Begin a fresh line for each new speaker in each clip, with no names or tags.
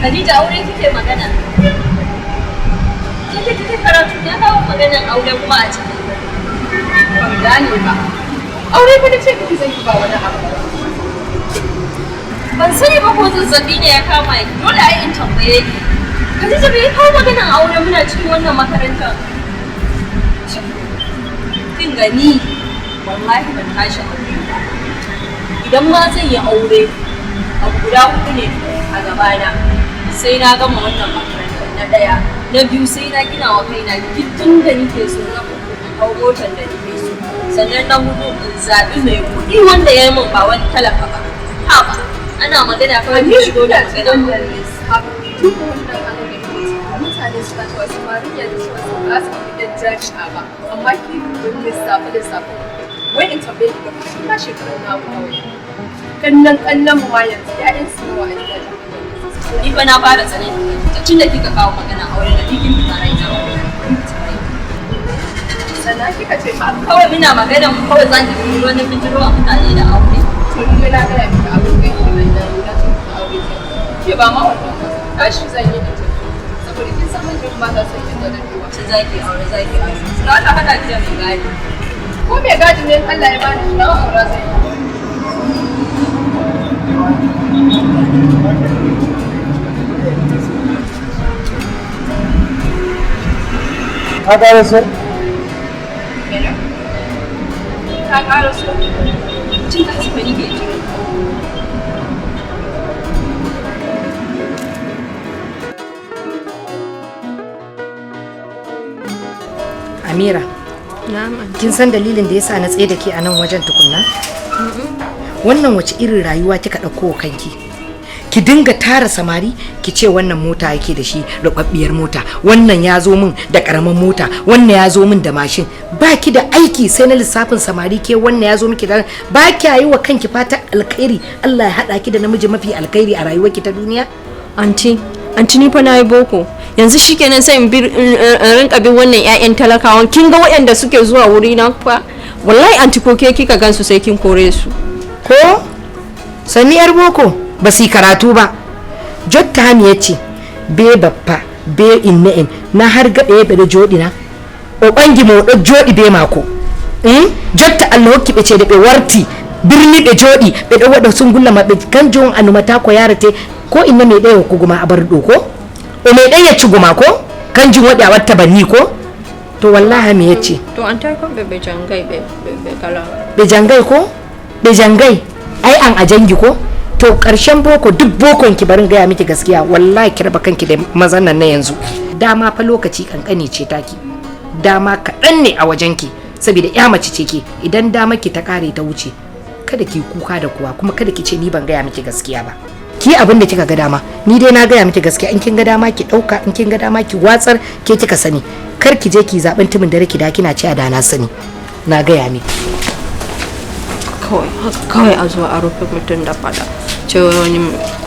Khadija aure kike magana? Kike karatu ya kawo maganar aure kuma a ciki. Ban gane ba. Aure fa nace kike zan ki ba wani abu. Ban sani ba ko zazzabi ne ya kama ki. Dole ai in tambaye ki. Khadija bai kawo maganar aure muna cikin wannan makarantar. Kin gani wallahi ban tashi aure ba. Idan ma zan yi aure abu guda hudu ne a gabana. Sai na gama wannan makarantar na daya, na biyu sai na gina wa kaina gidan da nake so na hau motar da nake so, sannan na hudu in zaɓi mai kuɗi wanda ya yi min ba wani talaka ba. Haba, ana magana kawai ki shigo da magana. Mutane suna cewa samari yanzu cewa su ba su gidan jami'a ba, amma ki bin lissafi. Wai in tambaye ki ga shi ma shekaru na kawai. Kannan mu ma yanzu ya'yan su nawa a gidan. Ni fa na fara tsanin tun da kika kawo magana aure da kikin fitarai da sannan kika ce ma kawai muna magana mu kawai zan yi wani bijiro a mutane da aure to ni na ga miki abin da yake nan da aure ke ba ma wannan tashi zan yi da saboda kin san mun ba za su yi da dadewa sai zaki aure sai Allah hada ki da mai gadi ko mai gadi ne Allah ya bani shi na aure sai
Ka ƙara so?
Ka ƙara so? Cin ka hasifa ni ke jira.
Amira, kin san dalilin da yasa na tsaye da ke a nan wajen tukunna? Wannan wace irin rayuwa kika ɗauko kanki? Ki dinga tara samari ki ce wannan mota yake da shi rubabbiyar mota, wannan ya zo min da karaman mota, wannan ya zo min da mashin. Ba ki da aiki sai na lissafin samari, ke wannan ya zo miki da ba ki yi wa kanki fatan alkhairi. Allah ya hada ki da namiji mafi alkhairi a rayuwarki ta duniya.
Anti ni fa nayi boko yanzu shikenan sai in rinka bin wannan ƴaƴan talakawan. Kin ga waɗanda suke zuwa wuri na fa wallahi anti ko ke kika gansu sai kin kore su.
Ko sani yar boko ba su karatu ba. Jotta Hami ya ce be bappa be inne'en na har gaɗe be da joɗi na o ɓangi mo ɗo joɗi be mako. Jotta Allah hokki ɓe ce da ɓe warti birni ɓe joɗi ɓe ɗo waɗa sungulla maɓɓe kanjum annumata ko yarate ko inna me ɗaya hokkuguma a bar ɗo ko o me ɗaya yeccuguma ko kanjum waɗi a watta banni ko to wallahi mi yecci
to an ta kon ɓe jangai ɓe kala
ɓe jangai ko ɓe jangai ai an a jangi ko to karshen boko duk bokon ki barin gaya miki gaskiya wallahi ki raba kanki da mazan nan na yanzu. Dama fa lokaci kankani ce taki, dama kaɗan ne a wajen ki saboda ya mace ce ki. Idan dama ki ta kare ta wuce kada ki kuka da kuwa kuma kada ki ce ni ban gaya miki gaskiya ba. Ki abin da kika ga dama, ni dai na gaya miki gaskiya. In kin ga dama ki dauka, in kin ga dama ki watsar, ke kika sani. Kar ki je ki zaben tumin dare ki da kina ci a da na sani, na gaya miki.
Kawai a zuwa a rufe mutum da fada cewa wani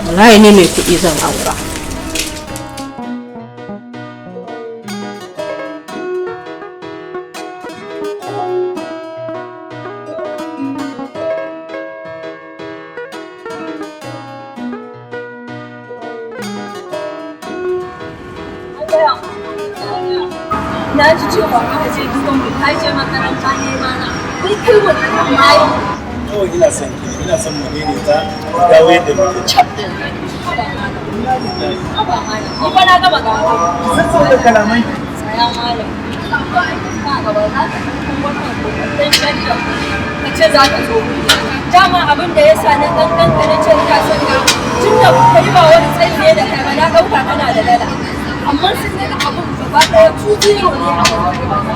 wallahi ne mai kuɗi zan aura.
Na ji cewa ka je gidan mu ka je makaranta ne mana. Kai kai wannan mai.
Kawai ina son mu daidaita dawo yadda muke.
Chapter. Aba mana. Ni fa na gaba ga.
Saboda kalamai.
Saya malam. Ka gaba za ka wannan dan shadda. Ka ce za ka zo. Dama abin da yasa na gangan ka na ce ka san ka. Tunda kai ba wani tsayi ne da kai ba na dauka kana da dala. Amma sun ne abin gaba daya tujiyo ne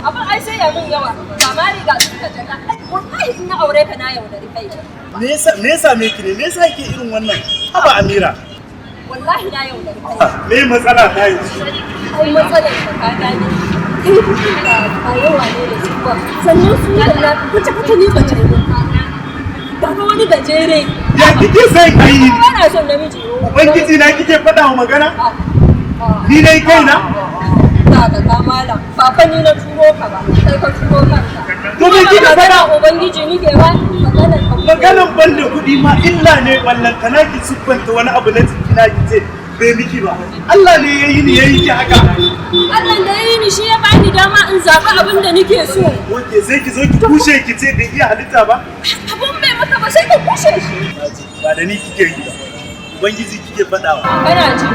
abin ai sai ya mun yawa ba riga suka jaka wallahi in na aure ka na yaudari kai
me yasa me ki ne me yasa yake irin wannan haba Amira
wallahi na yaudari kai
me matsala ta yi
ai matsalar ka gane kai ba yawa ne da su ba sannan su da na kuta ni bace ba ga wani gajere
ya kike sai kai
ana son namiji
ubangiji na kike faɗa wa magana ni dai kaina
ka malam ba fa ni na turo ka ba kai ka turo kanka
to me kike faɗa
ubangiji nike ba
maganan banda kuɗi ma illa ne ballan kana ki siffanta wani abu na jiki na ki ce bai miki ba Allah ne yayi ni yayi ki haka
Allah da yayi ni shi ya bani dama in zaɓi abin da nake so
wace sai ki zo ki kushe ki ce bai iya halitta ba
abun bai maka ba sai ka kushe shi
ba da ni kike yi ba ubangiji kike faɗawa
kana ji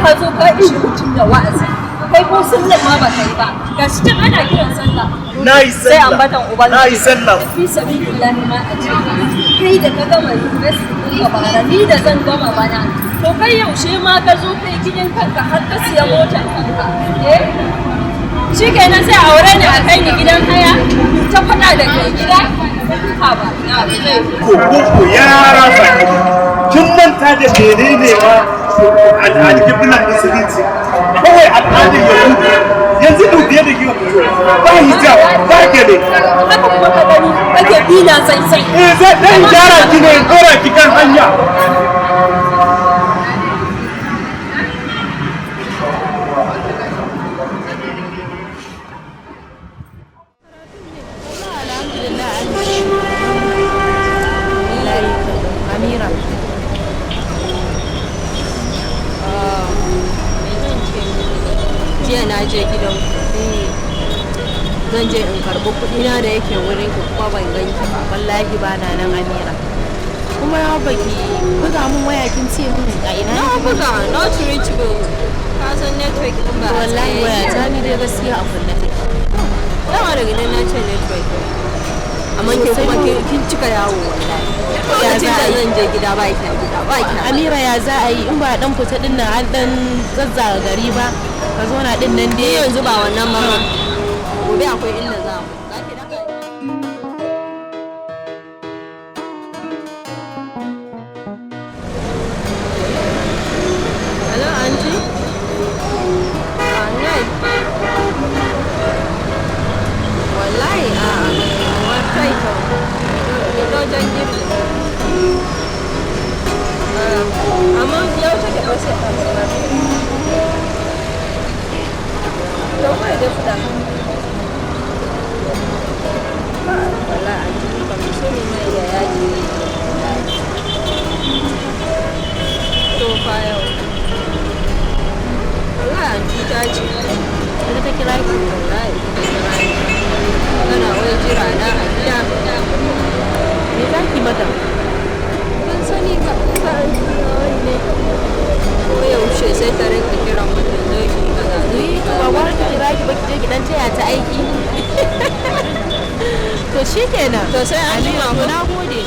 ka zo ka ishi mutum da wa'azi kai ko sallar ma ba kai ba ga shi can ana kiran sallah
na yi sallah
sai ambatan ubangiji
na yi sallah
fi sabilillahi ma a ce kai da ka gama university din ka bara ni da zan gama bana to kai yaushe ma ka zo kai gidan kanka har ka siya motar kanka shi kenan sai aure ne a kai ni gidan haya ta faɗa da kai gida ha ba na zai
ko yara fa kin manta da menene ma al'adun musulunci kawai al'adun yahudu yanzu dubiye da giwa ba hijab ba gele
haka kuma ka gani kake bina sai
zai dan gyara ki ne dora ki kan hanya
jiya na je gidan zan je in karɓi kuɗina da yake wurin ki kuma ban gan ki ba
wallahi ba na nan Amira kuma ya baki buga mun waya kin ce mun a ina
na buga not reachable ka san network din ba
wallahi waya ta ni dai gaskiya a kunne take
dama daga nan na ce network amma ke kuma kin cika yawo wallahi lokacin da zan je gida ba ki gida ba ki
Amira ya za a yi in ba dan fita din nan an dan zazzaga gari ba ka zo na din nan dai
yanzu ba wannan ba gobe akwai inda za mu hello auntie night wallahi wata ita ito jan girki amma yau take ba sai ta tsara to kai da fada wallahi auntie ba mu so mai da yaji to fa yau wallahi auntie ta ce
da ta kira ki
wallahi kana wai jira na a gida
me za ki mata
ban sani ba ka ne ko yaushe sai ta rinka kiran mutum zai ki kaza zai yi
ba wani ta kira ki ba ki je ki dan taya ta aiki to shikenan
to sai an jima
Amira
ko
na gode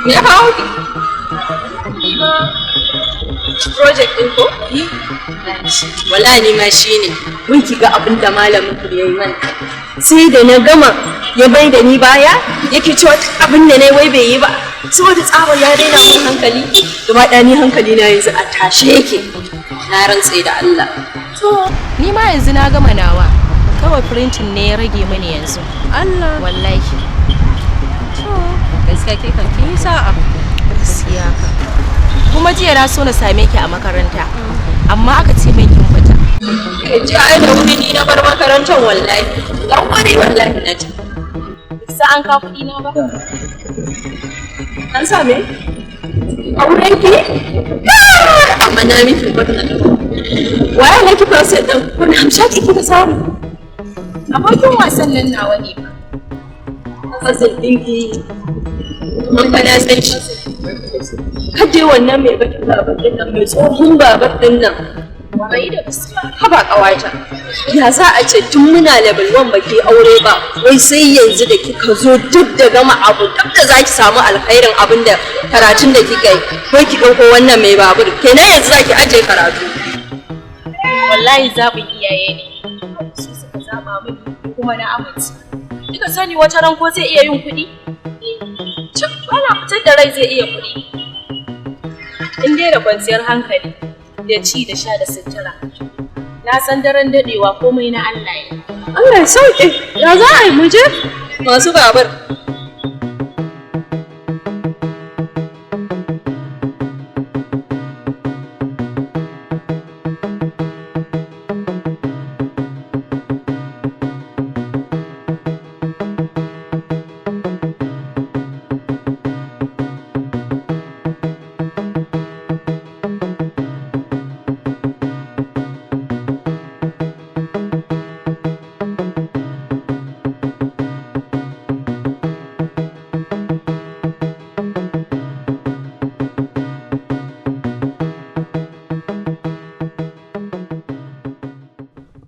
ya kawo ki project din ko wallahi ni ma shine mun kiga abin da malamin ku yayi mana sai da na gama ya bai da ni baya yake cewa abin da nayi wai bai yi ba saboda tsabar ya daina mun hankali gaba da ni hankali na yanzu a tashe yake na rantse da Allah
to ni ma yanzu na gama nawa kawai printing ne ya rage mani yanzu
Allah
wallahi
gaskiya ke kan kin yi sa'a
gaskiya ka kuma jiya na so na same ki a makaranta amma aka ce min kin fita
ji ai da wuri ni na bar makarantar wallahi dan wani wallahi na ji
sai an ka kuɗi na ba
an same auren ki amma na miki barna waye ne ki fasa din kun hamsha ki kika samu
abokin wasan nan nawa ne ba
fasa dinki mun fa na san shi kaje wannan mai bakin babur din nan mai tsohon babur din nan bai da gaskiya haba kawata ya za a ce tun muna level 1 baki aure ba wai sai yanzu da kika zo duk da gama abu duk da zaki samu alkhairin abin da karatun da kika yi wai ki dauko wannan mai babur kenan yanzu zaki aje karatu
wallahi zaɓin iyaye ne su suka zaɓa mini kuma na amince kika sani wata ran ko zai iya yin kuɗi cik ana fitar da rai zai iya kuɗi in dai da kwanciyar hankali da ci da sha da sutura na san daren daɗewa komai na Allah ya
Allah ya sauke ya za a yi muje masu babur